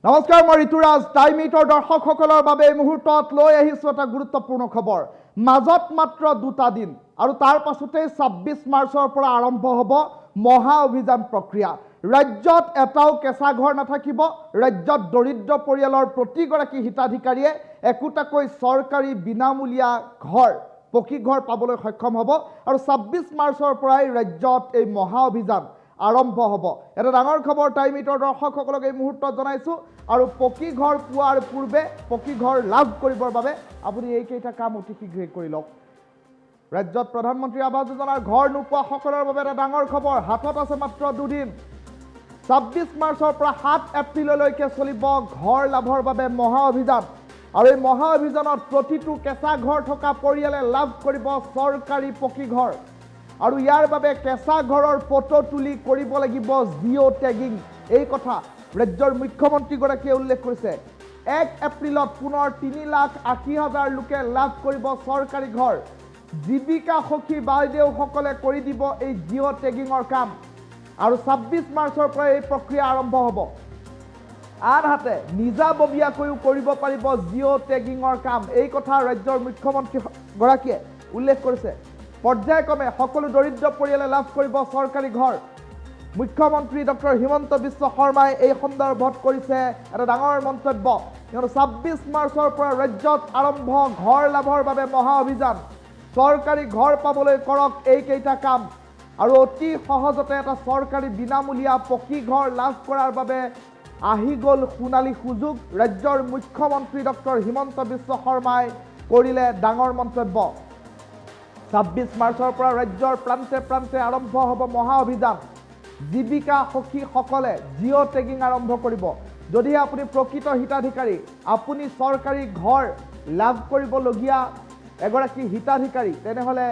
নমস্কাৰ, মই ঋতুৰাজ। টাইম মিটৰ দৰ্শকসকলৰ বাবে এই মুহূৰ্তত লৈ আহিছোঁ এটা গুৰুত্বপূৰ্ণ খবৰ। মাজত মাত্ৰ 2টা দিন আৰু তাৰ পাছতেই 26 মাৰ্চৰ পৰা আৰম্ভ হ'ব মহা অভিযান প্ৰক্ৰিয়া। ৰাজ্যত এটাও কেঁচা ঘৰ নাথাকিব। ৰাজ্যত দৰিদ্ৰ পৰিয়ালৰ প্ৰতিগৰাকী হিতাধিকাৰীয়ে একোটাকৈ চৰকাৰী বিনামূলীয়া ঘৰ, পকী ঘৰ পাবলৈ সক্ষম হ'ব আৰু 26 মাৰ্চৰ পৰাই ৰাজ্যত এই মহা অভিযান আৰম্ভ হ'ব। এটা ডাঙৰ খবৰ টাইম মিটৰ দৰ্শকসকলক এই মুহূৰ্তত জনাইছোঁ। আৰু পকী ঘৰ পোৱাৰ পূৰ্বে পকী ঘৰ লাভ কৰিবৰ বাবে আপুনি এইকেইটা কাম অতি শীঘ্ৰে কৰি লওক। ৰাজ্যত প্ৰধানমন্ত্ৰী আৱাস যোজনাৰ ঘৰ নোপোৱাসকলৰ বাবে এটা ডাঙৰ খবৰ। হাতত আছে মাত্ৰ 2 দিন। 26 মাৰ্চৰ পৰা 7 এপ্ৰিললৈকে চলিব ঘৰ লাভৰ বাবে মহা অভিযান। আৰু এই মহা অভিযানত প্ৰতিটো কেঁচা ঘৰ থকা পৰিয়ালে লাভ কৰিব চৰকাৰী পকী ঘৰ। আৰু ইয়াৰ বাবে কেঁচা ঘৰৰ ফটো তুলি কৰিব লাগিব জিঅ' টেগিং। এই কথা ৰাজ্যৰ মুখ্যমন্ত্ৰীগৰাকীয়ে উল্লেখ কৰিছে। 1 এপ্ৰিলত পুনৰ 3,80,000 লোকে লাভ কৰিব চৰকাৰী ঘৰ। জীৱিকা সখী বাইদেউসকলে কৰি দিব এই জিঅ' টেগিঙৰ কাম। আৰু 26 মাৰ্চৰ পৰা এই প্ৰক্ৰিয়া আৰম্ভ হ'ব। আনহাতে নিজাববীয়াকৈও কৰিব পাৰিব জিঅ' টেগিঙৰ কাম। এই কথা ৰাজ্যৰ মুখ্যমন্ত্ৰীগৰাকীয়ে উল্লেখ কৰিছে। পৰ্যায়ক্ৰমে সকলো দৰিদ্ৰ পৰিয়ালে লাভ কৰিব চৰকাৰী ঘৰ। মুখ্যমন্ত্ৰী ডক্টৰ হিমন্ত বিশ্ব শৰ্মাই এই সন্দৰ্ভত কৰিছে এটা ডাঙৰ মন্তব্য। 26 মাৰ্চৰ পৰা ৰাজ্যত আৰম্ভ ঘৰ লাভৰ বাবে মহা অভিযান। চৰকাৰী ঘৰ পাবলৈ কৰক এইকেইটা কাম। আৰু অতি সহজতে এটা চৰকাৰী বিনামূলীয়া পকী ঘৰ লাভ কৰাৰ বাবে আহি গ'ল সোণালী সুযোগ। ৰাজ্যৰ মুখ্যমন্ত্ৰী ডক্টৰ হিমন্ত বিশ্ব শৰ্মাই কৰিলে ডাঙৰ মন্তব্য। 26 মাৰ্চৰ পৰা ৰাজ্যৰ প্ৰান্তে প্ৰান্তে আৰম্ভ হ'ব মহা অভিযান। জীৱিকা সখীসকলে জিঅ' টেগিং আৰম্ভ কৰিব। যদিহে আপুনি প্ৰকৃত হিতাধিকাৰী, আপুনি চৰকাৰী ঘৰ লাভ কৰিবলগীয়া এগৰাকী হিতাধিকাৰী, তেনেহ'লে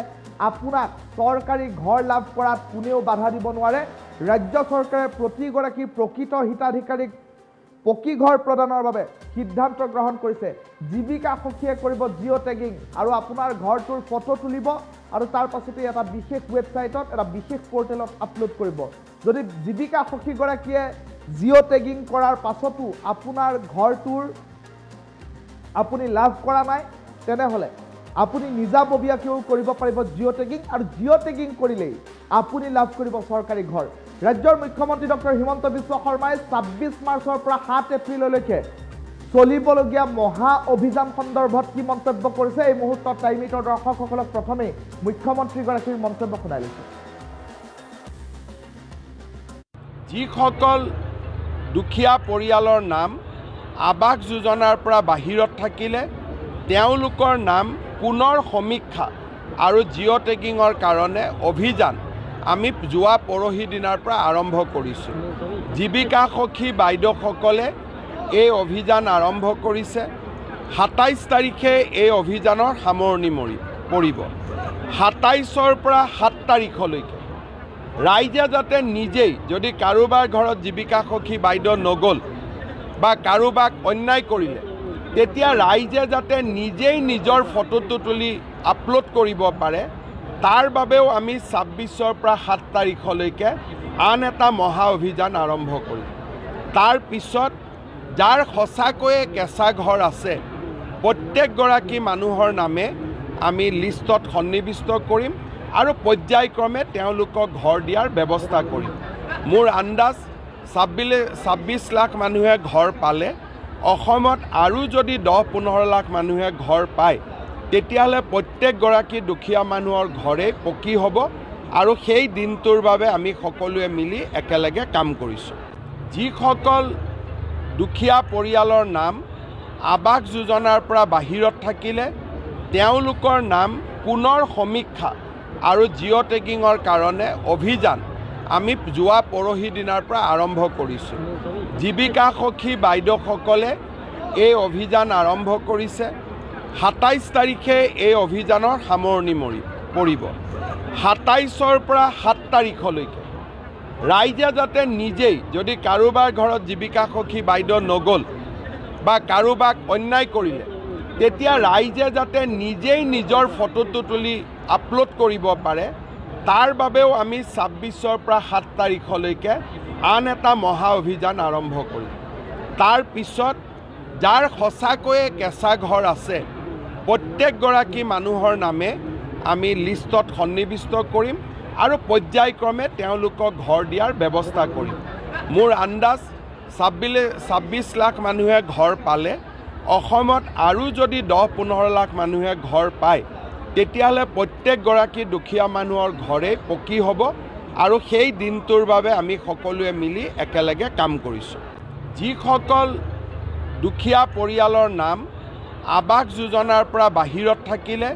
আপোনাক চৰকাৰী ঘৰ লাভ কৰাত কোনেও বাধা দিব নোৱাৰে। ৰাজ্য চৰকাৰে প্ৰতিগৰাকী প্ৰকৃত হিতাধিকাৰীক পকী ঘৰ প্ৰদানৰ বাবে সিদ্ধান্ত গ্ৰহণ কৰিছে। জীৱিকা সখীয়ে কৰিব জিঅ' টেগিং আৰু আপোনাৰ ঘৰটোৰ ফটো তুলিব আৰু তাৰ পাছতে এটা বিশেষ ৱেবছাইটত, এটা বিশেষ পৰ্টেলত আপলোড কৰিব। যদি জীৱিকা সখীগৰাকীয়ে জিঅ' টেগিং কৰাৰ পাছতো আপোনাৰ ঘৰটোৰ আপুনি লাভ কৰা নাই, তেনেহ'লে আপুনি নিজাববীয়াকৈও কৰিব পাৰিব জিঅ' টেগিং। আৰু জিঅ' টেগিং কৰিলেই আপুনি লাভ কৰিব চৰকাৰী ঘৰ। ৰাজ্যৰ মুখ্যমন্ত্ৰী ডক্টৰ হিমন্ত বিশ্ব শৰ্মাই 26 মাৰ্চৰ পৰা 7 এপ্ৰিললৈকে চলিবলগীয়া মহা অভিযান সন্দৰ্ভত কি মন্তব্য কৰিছে এই মুহূৰ্তত টাইম মিটৰ দৰ্শকসকলক প্ৰথমেই মুখ্যমন্ত্ৰীগৰাকীৰ মন্তব্য শুনাই লৈছে। যিসকল দুখীয়া পৰিয়ালৰ নাম আৱাস যোজনাৰ পৰা বাহিৰত থাকিলে তেওঁলোকৰ নাম পুনৰ সমীক্ষা আৰু জিঅ' টেগিঙৰ কাৰণে অভিযান আমি যোৱা পৰহি দিনাৰ পৰা আৰম্ভ কৰিছোঁ। জীৱিকা সখী বাইদেউসকলে এই অভিযান আৰম্ভ কৰিছে। 27 তাৰিখে এই অভিযানৰ সামৰণি পৰিব। 27ৰ পৰা 7 তাৰিখলৈকে ৰাইজে যাতে নিজেই, যদি কাৰোবাৰ ঘৰত জীৱিকা সখী বাইদেউ নগ'ল বা কাৰোবাক অন্যায় কৰিলে, তেতিয়া ৰাইজে যাতে নিজেই নিজৰ ফটোটো তুলি আপলোড কৰিব পাৰে, তাৰ বাবেও আমি 26ৰ পৰা 7 তাৰিখলৈকে আন এটা মহা অভিযান আৰম্ভ কৰিম। তাৰ পিছত যাৰ সঁচাকৈয়ে কেঁচা ঘৰ আছে, প্ৰত্যেকগৰাকী মানুহৰ নামে আমি লিষ্টত সন্নিৱিষ্ট কৰিম আৰু পৰ্যায়ক্ৰমে তেওঁলোকক ঘৰ দিয়াৰ ব্যৱস্থা কৰিম। মোৰ আন্দাজ 26 লাখ মানুহে ঘৰ পালে, অসমত আৰু যদি 10-15 লাখ মানুহে ঘৰ পায়, তেতিয়াহ'লে প্ৰত্যেকগৰাকী দুখীয়া মানুহৰ ঘৰেই পকী হ'ব। আৰু সেই দিনটোৰ বাবে আমি সকলোৱে মিলি একেলগে কাম কৰিছোঁ। যিসকল দুখীয়া পৰিয়ালৰ নাম আৱাস যোজনাৰ পৰা বাহিৰত থাকিলে তেওঁলোকৰ নাম পুনৰ সমীক্ষা আৰু জিঅ' টেগিঙৰ কাৰণে অভিযান আমি যোৱা পৰহি দিনাৰ পৰা আৰম্ভ কৰিছোঁ। জীৱিকা সখী বাইদেউসকলে এই অভিযান আৰম্ভ কৰিছে। 27 তাৰিখে এই অভিযানৰ সামৰণি পৰিব। 27ৰ পৰা 7 তাৰিখলৈকে ৰাইজে যাতে নিজেই, যদি কাৰোবাৰ ঘৰত জীৱিকা সখী বাইদেউ নগ'ল বা কাৰোবাক অন্যায় কৰিলে, তেতিয়া ৰাইজে যাতে নিজেই নিজৰ ফটোটো তুলি আপলোড কৰিব পাৰে, তাৰ বাবেও আমি 26ৰ পৰা 7 তাৰিখলৈকে আন এটা মহা অভিযান আৰম্ভ কৰিম। তাৰ পিছত যাৰ সঁচাকৈয়ে কেঁচা ঘৰ আছে প্ৰত্যেকগৰাকী মানুহৰ নামে আমি লিষ্টত সন্নিৱিষ্ট কৰিম আৰু পৰ্যায়ক্ৰমে তেওঁলোকক ঘৰ দিয়াৰ ব্যৱস্থা কৰিম। মোৰ আন্দাজ 26 লাখ মানুহে ঘৰ পালে অসমত আৰু যদি 10-15 লাখ মানুহে ঘৰ পায় তেতিয়াহ'লে প্ৰত্যেকগৰাকী দুখীয়া মানুহৰ ঘৰেই পকী হ'ব আৰু সেই দিনটোৰ বাবে আমি সকলোৱে মিলি একেলগে কাম কৰিছোঁ। যিসকল দুখীয়া পৰিয়ালৰ নাম আৱাস যোজনাৰ পৰা বাহিৰত থাকিলে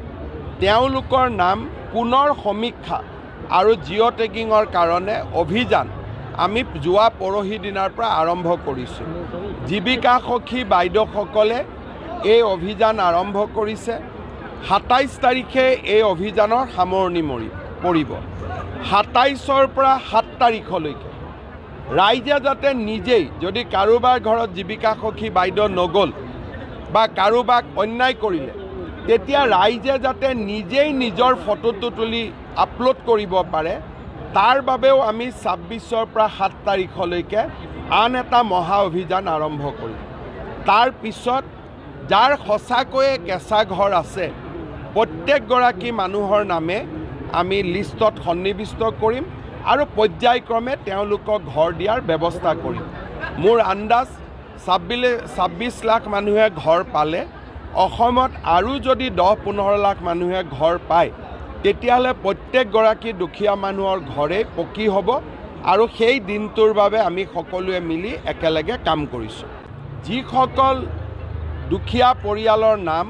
তেওঁলোকৰ নাম পুনৰ সমীক্ষা আৰু জিঅ' টেগিঙৰ কাৰণে অভিযান আমি যোৱা পৰহি দিনাৰ পৰা আৰম্ভ কৰিছোঁ। জীৱিকা সখী বাইদেউসকলে এই অভিযান আৰম্ভ কৰিছে। 27 তাৰিখে এই অভিযানৰ সামৰণি পৰিব। 27ৰ পৰা 7 তাৰিখলৈকে ৰাইজে যাতে নিজেই যদি কাৰোবাৰ ঘৰত জীৱিকা সখী বাইদেউ নগ'ল বা কাৰোবাক অন্যায় কৰিলে তেতিয়া ৰাইজে যাতে নিজেই নিজৰ ফটোটো তুলি আপলোড কৰিব পাৰে তাৰ বাবেও আমি 26ৰ পৰা 7 তাৰিখলৈকে আন এটা মহা অভিযান আৰম্ভ কৰিম। তাৰ পিছত যাৰ সঁচাকৈয়ে কেঁচা ঘৰ আছে প্ৰত্যেকগৰাকী মানুহৰ নামে আমি লিষ্টত সন্নিৱিষ্ট কৰিম আৰু পৰ্যায়ক্ৰমে তেওঁলোকক ঘৰ দিয়াৰ ব্যৱস্থা কৰিম। মোৰ আন্দাজ 26 লাখ মানুহে ঘৰ পালে অসমত আৰু যদি 10-15 লাখ মানুহে ঘৰ পায় তেতিয়াহ'লে প্ৰত্যেকগৰাকী দুখীয়া মানুহৰ ঘৰেই পকী হ'ব আৰু সেই দিনটোৰ বাবে আমি সকলোৱে মিলি একেলগে কাম কৰিছোঁ। যিসকল দুখীয়া পৰিয়ালৰ নাম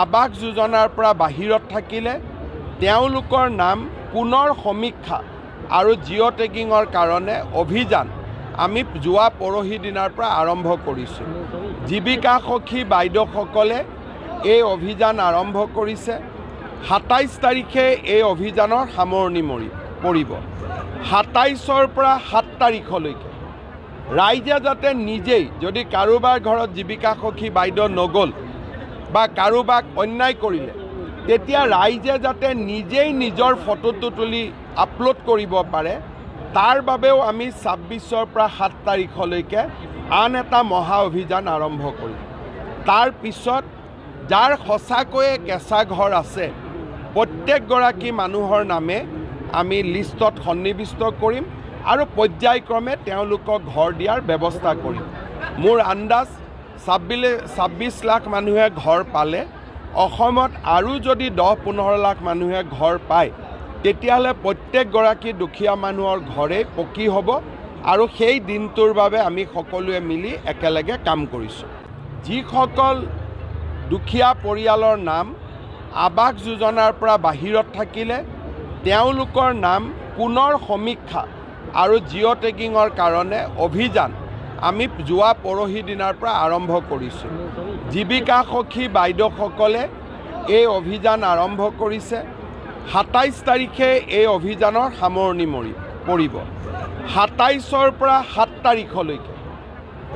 আৱাস যোজনাৰ পৰা বাহিৰত থাকিলে তেওঁলোকৰ নাম পুনৰ সমীক্ষা আৰু জিঅ' টেগিঙৰ কাৰণে অভিযান আমি যোৱা পৰহি দিনাৰ পৰা আৰম্ভ কৰিছোঁ। জীৱিকা সখী বাইদেউসকলে এই অভিযান আৰম্ভ কৰিছে। 27 তাৰিখে এই অভিযানৰ সামৰণি পৰিব। 27ৰ পৰা 7 তাৰিখলৈকে ৰাইজে যাতে নিজেই যদি কাৰোবাৰ ঘৰত জীৱিকা সখী বাইদেউ নগ'ল বা কাৰোবাক অন্যায় কৰিলে তেতিয়া ৰাইজে যাতে নিজেই নিজৰ ফটোটো তুলি আপলোড কৰিব পাৰে তাৰ বাবেও আমি 26ৰ পৰা 7 তাৰিখলৈকে আন এটা মহা অভিযান আৰম্ভ কৰিম। তাৰ পিছত যাৰ সঁচাকৈয়ে কেঁচা ঘৰ আছে প্ৰত্যেকগৰাকী মানুহৰ নামে আমি লিষ্টত সন্নিৱিষ্ট কৰিম আৰু পৰ্যায়ক্ৰমে তেওঁলোকক ঘৰ দিয়াৰ ব্যৱস্থা কৰিম। মোৰ আন্দাজ 26 লাখ মানুহে ঘৰ পালে অসমত আৰু যদি 10-15 লাখ মানুহে ঘৰ পায় তেতিয়াহ'লে প্ৰত্যেকগৰাকী দুখীয়া মানুহৰ ঘৰেই পকী হ'ব আৰু সেই দিনটোৰ বাবে আমি সকলোৱে মিলি একেলগে কাম কৰিছোঁ। যিসকল দুখীয়া পৰিয়ালৰ নাম আৱাস যোজনাৰ পৰা বাহিৰত থাকিলে তেওঁলোকৰ নাম পুনৰ সমীক্ষা আৰু জিঅ' টেগিঙৰ কাৰণে অভিযান আমি যোৱা পৰহি দিনাৰ পৰা আৰম্ভ কৰিছোঁ। জীৱিকা সখী বাইদেউসকলে এই অভিযান আৰম্ভ কৰিছে। 27 তাৰিখে এই অভিযানৰ সামৰণি পৰিব। 27ৰ পৰা 7 তাৰিখলৈকে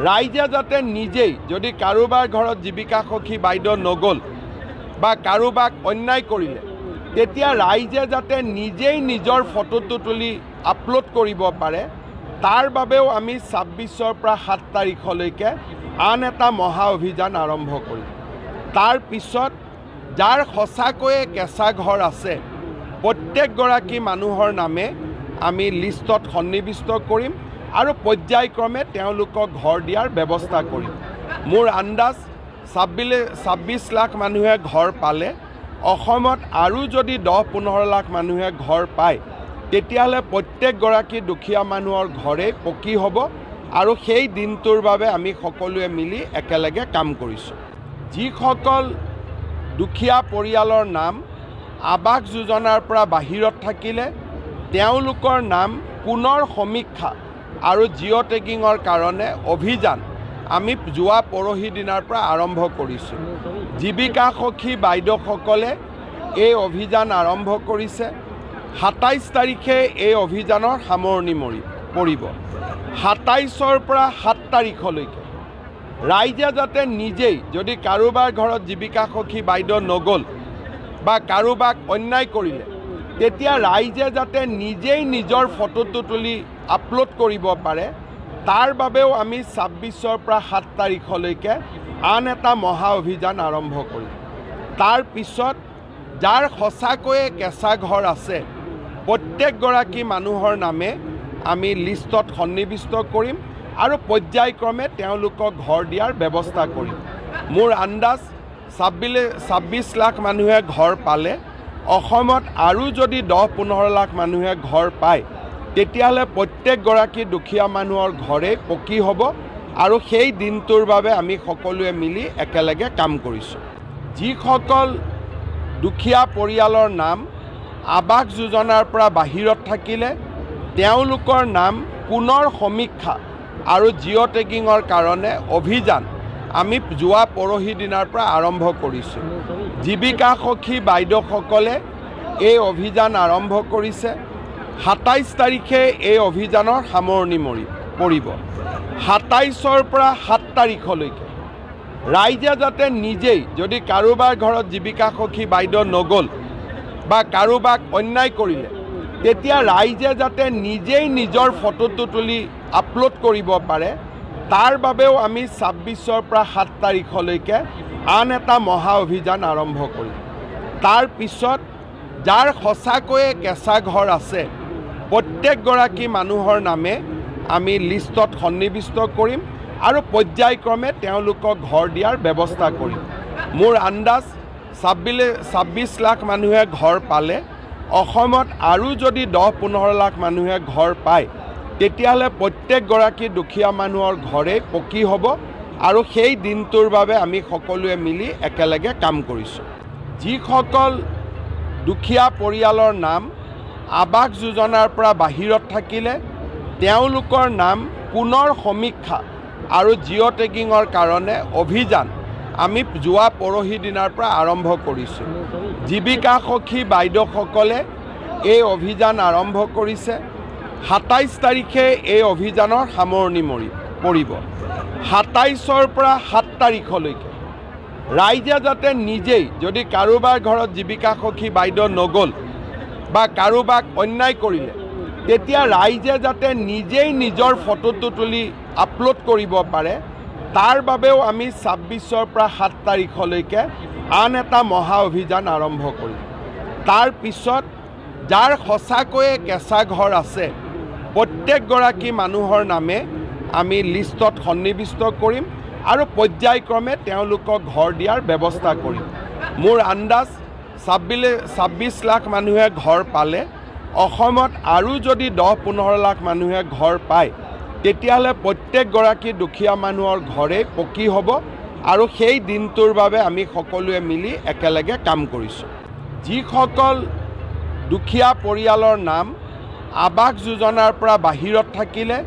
ৰাইজে যাতে নিজেই যদি কাৰোবাৰ ঘৰত জীৱিকা সখী বাইদেউ নগ'ল বা কাৰোবাক অন্যায় কৰিলে তেতিয়া ৰাইজে যাতে নিজেই নিজৰ ফটোটো তুলি আপলোড কৰিব পাৰে তাৰ বাবেও আমি 26ৰ পৰা 7 তাৰিখলৈকে আন এটা মহা অভিযান আৰম্ভ কৰিম। তাৰ পিছত যাৰ সঁচাকৈয়ে কেঁচা ঘৰ আছে প্ৰত্যেকগৰাকী মানুহৰ নামে আমি লিষ্টত সন্নিৱিষ্ট কৰিম আৰু পৰ্যায়ক্ৰমে তেওঁলোকক ঘৰ দিয়াৰ ব্যৱস্থা কৰিম। মোৰ আন্দাজ 26 লাখ মানুহে ঘৰ পালে অসমত আৰু যদি 10-15 লাখ মানুহে ঘৰ পায় তেতিয়াহ'লে প্ৰত্যেকগৰাকী দুখীয়া মানুহৰ ঘৰেই পকী হ'ব আৰু সেই দিনটোৰ বাবে আমি সকলোৱে মিলি একেলগে কাম কৰিছোঁ। যিসকল দুখীয়া পৰিয়ালৰ নাম আৱাস যোজনাৰ পৰা বাহিৰত থাকিলে তেওঁলোকৰ নাম পুনৰ সমীক্ষা আৰু জিঅ' টেগিঙৰ কাৰণে অভিযান আমি যোৱা পৰহি দিনাৰ পৰা আৰম্ভ কৰিছোঁ। জীৱিকা সখী বাইদেউসকলে এই অভিযান আৰম্ভ কৰিছে। 27 তাৰিখে এই অভিযানৰ সামৰণি পৰিব। 27ৰ পৰা 7 তাৰিখলৈকে ৰাইজে যাতে নিজেই যদি কাৰোবাৰ ঘৰত জীৱিকা সখী বাইদেউ নগ'ল বা কাৰোবাক অন্যায় কৰিলে তেতিয়া ৰাইজে যাতে নিজেই নিজৰ ফটোটো তুলি আপলোড কৰিব পাৰে তাৰ বাবেও আমি ২৬ৰ পৰা ৭ তাৰিখলৈকে আন এটা মহা অভিযান আৰম্ভ কৰিম। তাৰ পিছত যাৰ সঁচাকৈয়ে কেঁচা ঘৰ আছে প্ৰত্যেকগৰাকী মানুহৰ নামে আমি লিষ্টত সন্নিৱিষ্ট কৰিম আৰু পৰ্যায়ক্ৰমে তেওঁলোকক ঘৰ দিয়াৰ ব্যৱস্থা কৰিম। মোৰ আন্দাজ ২৬ লাখ মানুহে ঘৰ পালে অসমত আৰু যদি ১০-১৫ লাখ মানুহে ঘৰ পায় তেতিয়াহ'লে প্ৰত্যেকগৰাকী দুখীয়া মানুহৰ ঘৰেই পকী হ'ব আৰু সেই দিনটোৰ বাবে আমি সকলোৱে মিলি একেলগে কাম কৰিছোঁ। যিসকল দুখীয়া পৰিয়ালৰ নাম আৱাস যোজনাৰ পৰা বাহিৰত থাকিলে তেওঁলোকৰ নাম পুনৰ সমীক্ষা আৰু জিঅ' টেগিঙৰ কাৰণে অভিযান আমি যোৱা পৰহি দিনাৰ পৰা আৰম্ভ কৰিছোঁ। জীৱিকা সখী বাইদেউসকলে এই অভিযান আৰম্ভ কৰিছে। ২৭ তাৰিখে এই অভিযানৰ সামৰণি পৰিব। ২৭ৰ পৰা ৭ তাৰিখলৈকে ৰাইজে যাতে নিজেই, যদি কাৰোবাৰ ঘৰত জীৱিকা সখী বাইদেউ নগ'ল বা কাৰোবাক অন্যায় কৰিলে, তেতিয়া ৰাইজে যাতে নিজেই নিজৰ ফটোটো তুলি আপলোড কৰিব পাৰে, তাৰ বাবেও আমি ২৬ৰ পৰা ৭ তাৰিখলৈকে আন এটা মহা অভিযান আৰম্ভ কৰিম। তাৰ পিছত যাৰ সঁচাকৈয়ে কেঁচা ঘৰ আছে প্ৰত্যেকগৰাকী মানুহৰ নামে আমি লিষ্টত সন্নিৱিষ্ট কৰিম আৰু পৰ্যায়ক্ৰমে তেওঁলোকক ঘৰ দিয়াৰ ব্যৱস্থা কৰিম। মোৰ আন্দাজ ২৬ লাখ মানুহে ঘৰ পালে অসমত আৰু যদি ১০-১৫ লাখ মানুহে ঘৰ পায় তেতিয়াহ'লে প্ৰত্যেকগৰাকী দুখীয়া মানুহৰ ঘৰেই পকী হ'ব আৰু সেই দিনটোৰ বাবে আমি সকলোৱে মিলি একেলগে কাম কৰিছোঁ। যিসকল দুখীয়া পৰিয়ালৰ নাম আৱাস যোজনাৰ পৰা বাহিৰত থাকিলে তেওঁলোকৰ নাম পুনৰ সমীক্ষা আৰু জিঅ' টেগিঙৰ কাৰণে অভিযান আমি যোৱা পৰহি দিনাৰ পৰা আৰম্ভ কৰিছোঁ। জীৱিকা সখী বাইদেউসকলে এই অভিযান আৰম্ভ কৰিছে। ২৭ তাৰিখে এই অভিযানৰ সামৰণি পৰিব। ২৭ৰ পৰা ৭ তাৰিখলৈকে ৰাইজে যাতে নিজেই, যদি কাৰোবাৰ ঘৰত জীৱিকা সখী বাইদেউ নগ'ল বা কাৰোবাক অন্যায় কৰিলে, তেতিয়া ৰাইজে যাতে নিজেই নিজৰ ফটোটো তুলি আপলোড কৰিব পাৰে, তাৰ বাবেও আমি ২৬ৰ পৰা ৭ তাৰিখলৈকে আন এটা মহা অভিযান আৰম্ভ কৰিম। তাৰ পিছত যাৰ সঁচাকৈয়ে কেঁচা ঘৰ আছে প্ৰত্যেকগৰাকী মানুহৰ নামে আমি লিষ্টত সন্নিৱিষ্ট কৰিম আৰু পৰ্যায়ক্ৰমে তেওঁলোকক ঘৰ দিয়াৰ ব্যৱস্থা কৰিম। মোৰ আন্দাজ ২৬ লাখ মানুহে ঘৰ পালে অসমত আৰু যদি ১০-১৫ লাখ মানুহে ঘৰ পায় তেতিয়াহ'লে প্ৰত্যেকগৰাকী দুখীয়া মানুহৰ ঘৰেই পকী হ'ব আৰু সেই দিনটোৰ বাবে আমি সকলোৱে মিলি একেলগে কাম কৰিছোঁ। যিসকল দুখীয়া পৰিয়ালৰ নাম আৱাস যোজনাৰ পৰা বাহিৰত থাকিলে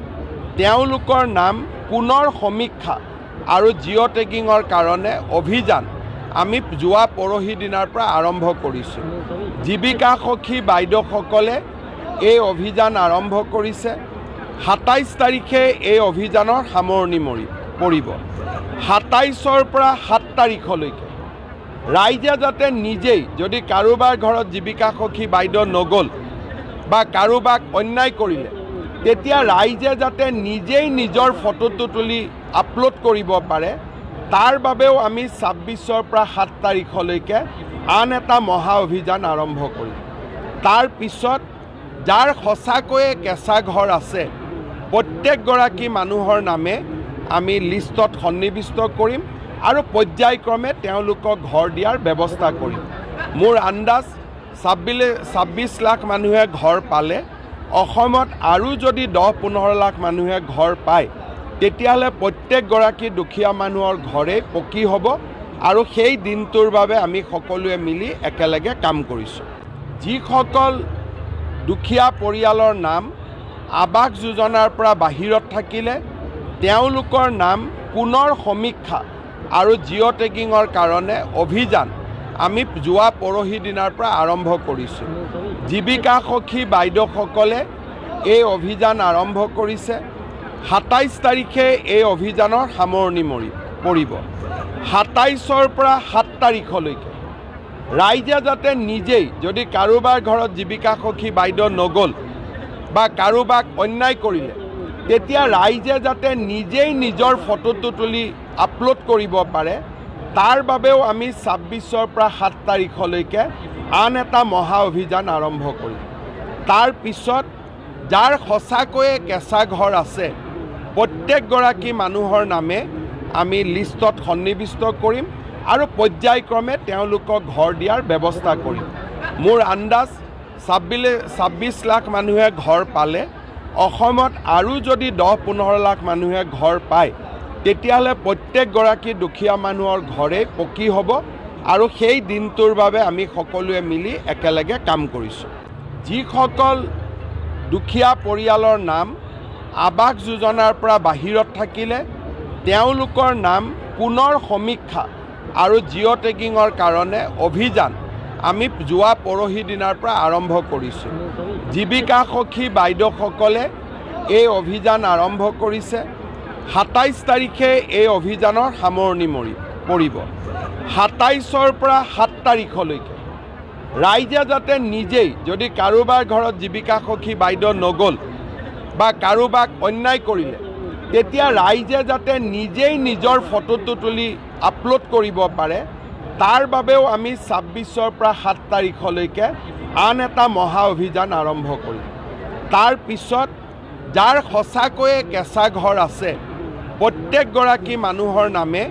তেওঁলোকৰ নাম পুনৰ সমীক্ষা আৰু জিঅ' টেগিঙৰ কাৰণে অভিযান আমি যোৱা পৰহি দিনাৰ পৰা আৰম্ভ কৰিছোঁ। জীৱিকা সখী বাইদেউসকলে এই অভিযান আৰম্ভ কৰিছে। ২৭ তাৰিখে এই অভিযানৰ সামৰণি পৰিব। ২৭ৰ পৰা ৭ তাৰিখলৈকে ৰাইজে যাতে নিজেই, যদি কাৰোবাৰ ঘৰত জীৱিকা সখী বাইদেউ নগ'ল বা কাৰোবাক অন্যায় কৰিলে, তেতিয়া ৰাইজে যাতে নিজেই নিজৰ ফটোটো তুলি আপলোড কৰিব পাৰে, তাৰ বাবেও আমি ২৬ৰ পৰা ৭ তাৰিখলৈকে আন এটা মহা অভিযান আৰম্ভ কৰিম। তাৰ পিছত যাৰ সঁচাকৈয়ে কেঁচা ঘৰ আছে প্ৰত্যেকগৰাকী মানুহৰ নামে আমি লিষ্টত সন্নিৱিষ্ট কৰিম আৰু পৰ্যায়ক্ৰমে তেওঁলোকক ঘৰ দিয়াৰ ব্যৱস্থা কৰিম। মোৰ আন্দাজ ২৬ লাখ মানুহে ঘৰ পালে অসমত আৰু যদি ১০-১৫ লাখ মানুহে ঘৰ পায় তেতিয়াহ'লে প্ৰত্যেকগৰাকী দুখীয়া মানুহৰ ঘৰেই পকী হ'ব আৰু সেই দিনটোৰ বাবে আমি সকলোৱে মিলি একেলগে কাম কৰিছোঁ। যিসকল দুখীয়া পৰিয়ালৰ নাম আৱাস যোজনাৰ পৰা বাহিৰত থাকিলে তেওঁলোকৰ নাম পুনৰ সমীক্ষা আৰু জিঅ' টেগিঙৰ কাৰণে অভিযান আমি যোৱা পৰহি দিনাৰ পৰা আৰম্ভ কৰিছোঁ। জীৱিকা সখী বাইদেউসকলে এই অভিযান আৰম্ভ কৰিছে। ২৭ তাৰিখে এই অভিযানৰ সামৰণি পৰিব। ২৭ৰ পৰা ৭ তাৰিখলৈকে ৰাইজে যাতে নিজেই, যদি কাৰোবাৰ ঘৰত জীৱিকা সখী বাইদেউ নগ'ল বা কাৰোবাক অন্যায় কৰিলে, তেতিয়া ৰাইজে যাতে নিজেই নিজৰ ফটোটো তুলি আপলোড কৰিব পাৰে তাৰ বাবেও আমি ২৬ৰ পৰা ৭ তাৰিখলৈকে আন এটা মহা অভিযান আৰম্ভ কৰিম। তাৰ পিছত যাৰ সঁচাকৈয়ে কেঁচা ঘৰ আছে প্ৰত্যেকগৰাকী মানুহৰ নামে আমি লিষ্টত সন্নিৱিষ্ট কৰিম আৰু পৰ্যায়ক্ৰমে তেওঁলোকক ঘৰ দিয়াৰ ব্যৱস্থা কৰিম। মোৰ আন্দাজ ২৬ লাখ মানুহে ঘৰ পালে অসমত আৰু যদি ১০-১৫ লাখ মানুহে ঘৰ পায় তেতিয়াহ'লে প্ৰত্যেকগৰাকী দুখীয়া মানুহৰ ঘৰেই পকী হ'ব আৰু সেই দিনটোৰ বাবে আমি সকলোৱে মিলি একেলগে কাম কৰিছোঁ। যিসকল দুখীয়া পৰিয়ালৰ নাম আৱাস যোজনাৰ পৰা বাহিৰত থাকিলে তেওঁলোকৰ নাম পুনৰ সমীক্ষা আৰু জিঅ' টেগিঙৰ কাৰণে অভিযান আমি যোৱা পৰহি দিনাৰ পৰা আৰম্ভ কৰিছোঁ। জীৱিকা সখী বাইদেউসকলে এই অভিযান আৰম্ভ কৰিছে। ২৭ তাৰিখে এই অভিযানৰ সামৰণি পৰিব। ২৭ৰ পৰা ৭ তাৰিখলৈকে ৰাইজে যাতে নিজেই যদি কাৰোবাৰ ঘৰত জীৱিকা সখী বাইদেউ নগ'ল বা কাৰোবাক অন্যায় কৰিলে তেতিয়া ৰাইজে যাতে নিজেই নিজৰ ফটোটো তুলি আপলোড কৰিব পাৰে তাৰ বাবেও আমি ২৬ৰ পৰা ৭ তাৰিখলৈকে আন এটা মহা অভিযান আৰম্ভ কৰিম। তাৰ পিছত যাৰ সঁচাকৈয়ে কেঁচা ঘৰ আছে প্ৰত্যেকগৰাকী মানুহৰ নামে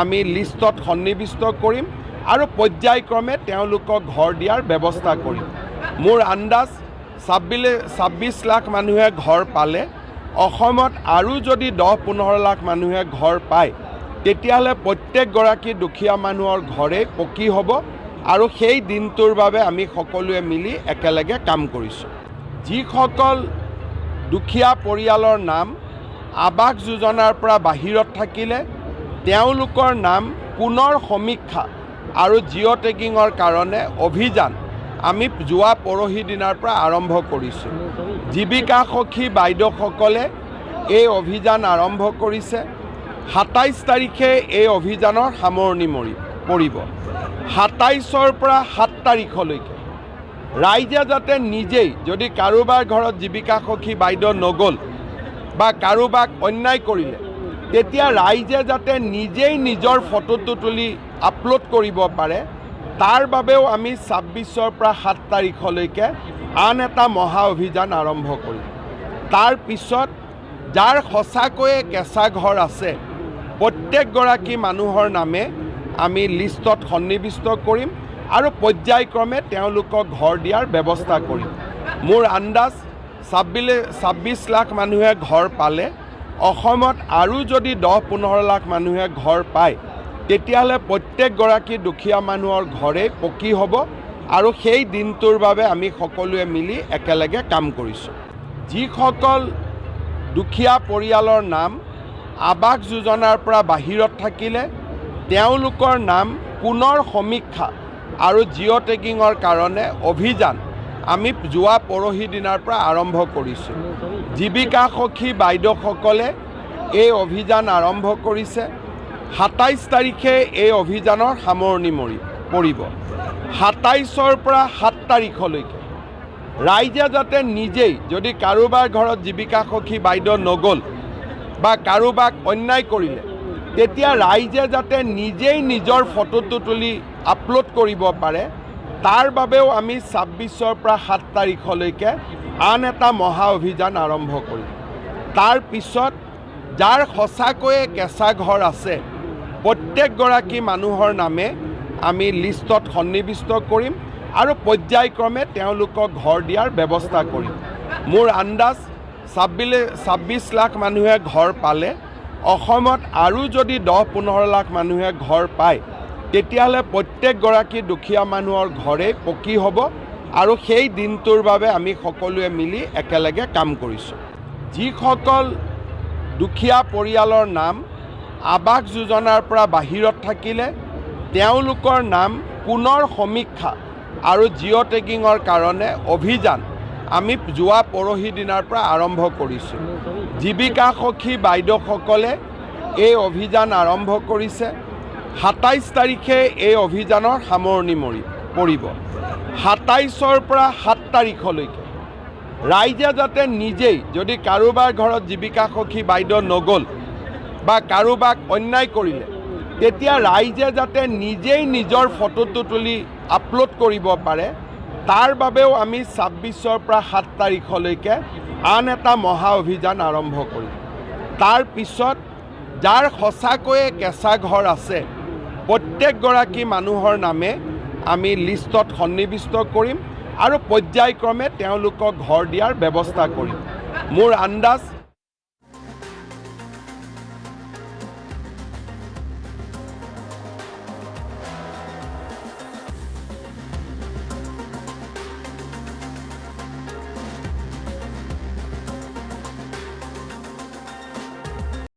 আমি লিষ্টত সন্নিৱিষ্ট কৰিম আৰু পৰ্যায়ক্ৰমে তেওঁলোকক ঘৰ দিয়াৰ ব্যৱস্থা কৰিম। মোৰ আন্দাজ ২৬ লাখ মানুহে ঘৰ পালে অসমত আৰু যদি ১০-১৫ লাখ মানুহে ঘৰ পায় তেতিয়াহ'লে প্ৰত্যেকগৰাকী দুখীয়া মানুহৰ ঘৰেই পকী হ'ব আৰু সেই দিনটোৰ বাবে আমি সকলোৱে মিলি একেলগে কাম কৰিছোঁ। যিসকল দুখীয়া পৰিয়ালৰ নাম আৱাস যোজনাৰ পৰা বাহিৰত থাকিলে তেওঁলোকৰ নাম পুনৰ সমীক্ষা আৰু জিঅ' টেগিঙৰ কাৰণে অভিযান আমি যোৱা পৰহি দিনাৰ পৰা আৰম্ভ কৰিছোঁ। জীৱিকা সখী বাইদেউসকলে এই অভিযান আৰম্ভ কৰিছে। ২৭ তাৰিখে এই অভিযানৰ সামৰণি পৰিব। ২৭ৰ পৰা ৭ তাৰিখলৈকে ৰাইজে যাতে নিজেই যদি কাৰোবাৰ ঘৰত জীৱিকা সখী বাইদেউ নগ'ল বা কাৰোবাক অন্যায় কৰিলে তেতিয়া ৰাইজে যাতে নিজেই নিজৰ ফটোটো তুলি আপলোড কৰিব পাৰে তাৰ বাবেও আমি ২৬ৰ পৰা ৭ তাৰিখলৈকে আন এটা মহা অভিযান আৰম্ভ কৰিম। তাৰ পিছত যাৰ সঁচাকৈয়ে কেঁচা ঘৰ আছে প্ৰত্যেকগৰাকী মানুহৰ নামে আমি লিষ্টত সন্নিৱিষ্ট কৰিম আৰু পৰ্যায়ক্ৰমে তেওঁলোকক ঘৰ দিয়াৰ ব্যৱস্থা কৰিম। মোৰ আন্দাজ ২৬ লাখ মানুহে ঘৰ পালে অসমত আৰু যদি ১০-১৫ লাখ মানুহে ঘৰ পায় তেতিয়াহ'লে প্ৰত্যেকগৰাকী দুখীয়া মানুহৰ ঘৰেই পকী হ'ব আৰু সেই দিনটোৰ বাবে আমি সকলোৱে মিলি একেলগে কাম কৰিছোঁ। যিসকল দুখীয়া পৰিয়ালৰ নাম আৱাস যোজনাৰ পৰা বাহিৰত থাকিলে তেওঁলোকৰ নাম পুনৰ সমীক্ষা আৰু জিঅ' টেগিঙৰ কাৰণে অভিযান আমি যোৱা পৰহি দিনাৰ পৰা আৰম্ভ কৰিছোঁ। জীৱিকা সখী বাইদেউসকলে এই অভিযান আৰম্ভ কৰিছে। ২৭ তাৰিখে এই অভিযানৰ সামৰণি পৰিব। ২৭ৰ পৰা ৭ তাৰিখলৈকে ৰাইজে যাতে নিজেই যদি কাৰোবাৰ ঘৰত জীৱিকা সখী বাইদেউ নগ'ল বা কাৰোবাক অন্যায় কৰিলে তেতিয়া ৰাইজে যাতে নিজেই নিজৰ ফটোটো তুলি আপলোড কৰিব পাৰে তাৰ বাবেও আমি ২৬ৰ পৰা ৭ তাৰিখলৈকে আন এটা মহা অভিযান আৰম্ভ কৰিম। তাৰ পিছত যাৰ সঁচাকৈয়ে কেঁচা ঘৰ আছে প্ৰত্যেকগৰাকী মানুহৰ নামে আমি লিষ্টত সন্নিৱিষ্ট কৰিম আৰু পৰ্যায়ক্ৰমে তেওঁলোকক ঘৰ দিয়াৰ ব্যৱস্থা কৰিম। মোৰ আন্দাজ ২৬ লাখ মানুহে ঘৰ পালে অসমত আৰু যদি ১০-১৫ লাখ মানুহে ঘৰ পায় তেতিয়াহ'লে প্ৰত্যেকগৰাকী দুখীয়া মানুহৰ ঘৰেই পকী হ'ব আৰু সেই দিনটোৰ বাবে আমি সকলোৱে মিলি একেলগে কাম কৰিছোঁ। যিসকল দুখীয়া পৰিয়ালৰ নাম আৱাস যোজনাৰ পৰা বাহিৰত থাকিলে তেওঁলোকৰ নাম পুনৰ সমীক্ষা আৰু জিঅ' টেগিঙৰ কাৰণে অভিযান আমি যোৱা পৰহি দিনাৰ পৰা আৰম্ভ কৰিছোঁ। জীৱিকা সখী বাইদেউসকলে এই অভিযান আৰম্ভ কৰিছে। ২৭ তাৰিখে এই অভিযানৰ সামৰণি পৰিব। ২৭ৰ পৰা ৭ তাৰিখলৈকে ৰাইজে যাতে নিজেই যদি কাৰোবাৰ ঘৰত জীৱিকা সখী বাইদেউ নগ'ল বা কাৰোবাক অন্যায় কৰিলে তেতিয়া ৰাইজে যাতে নিজেই নিজৰ ফটোটো তুলি আপলোড কৰিব পাৰে তাৰ বাবেও আমি ২৬ৰ পৰা ৭ তাৰিখলৈকে আন এটা মহা অভিযান আৰম্ভ কৰিম। তাৰ পিছত যাৰ সঁচাকৈয়ে কেঁচা ঘৰ আছে প্ৰত্যেকগৰাকী মানুহৰ নামে আমি লিষ্টত সন্নিৱিষ্ট কৰিম আৰু পৰ্যায়ক্ৰমে তেওঁলোকক ঘৰ দিয়াৰ ব্যৱস্থা কৰিম। মোৰ আন্দাজ